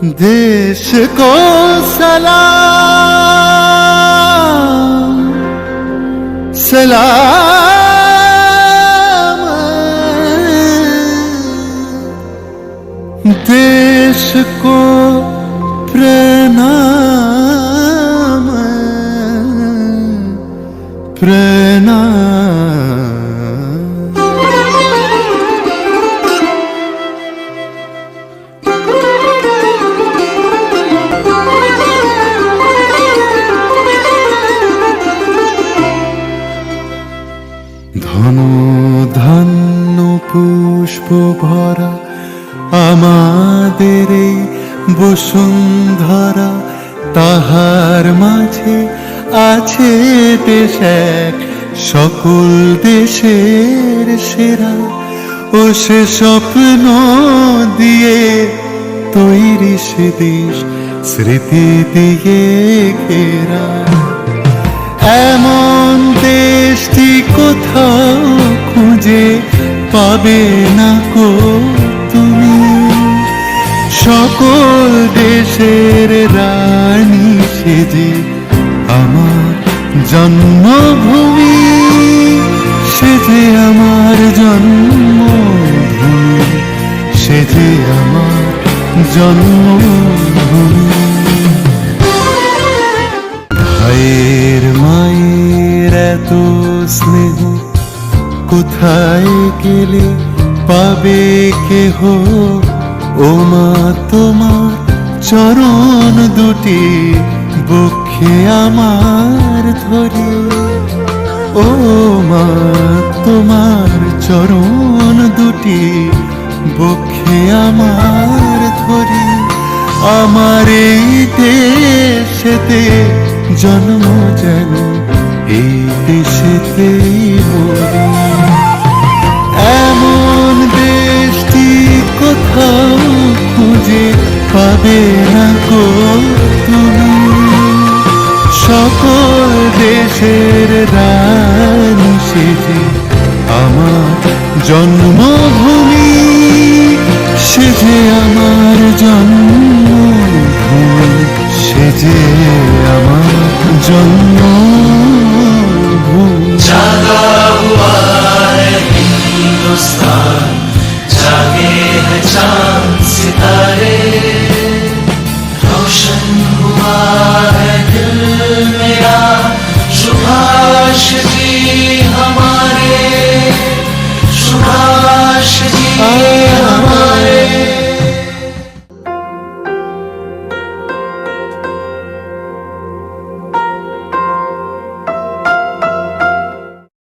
देश को सलाम सलाम, देश को प्रणाम प्रणाम। ধন ধন্য পুষ্প ভরা আমাদের এই বসুন্ধরা, তাহার মাঝে আছে দেশ এক সকল দেশের সেরা। ও সে স্বপ্ন দিয়ে তৈরি সে দেশ স্মৃতি দিয়ে ঘেরা। এমন দেশটি কোথাও খুঁজে পাবে না কো তুমি, সকল দেশের রানী সেজে আমার জন্মভূমি, সেজে আমার জন্মভূমি, সেজে আমার জন্মভূমি। ভাইয়ের মায়ের এত স্নেহ কোথায় গেলে পাবে কেহ, ও মা তোমার চরণ দুটি বক্ষে আমার ধরে। ও মা তোমার চরণ দুটি বক্ষে আমার ধরে। আমার এই দেশেতে জন্ম যেন এই দেশেতেই মরি। এমন দেশটি কোথাও খুঁজে পাবে না গো তুমি, সকল দেশের রানী সেজে আমার জন্মভূমি, সেজে আমার জন্মভূমি, সেজে আমার জন্মভূমি। जागा हुआ है हिंदुस्तान, जागे हैं चांद सितारे, रोशन हुआ है दिल मेरा, सुभाष जी हमारे, सुभाष जी।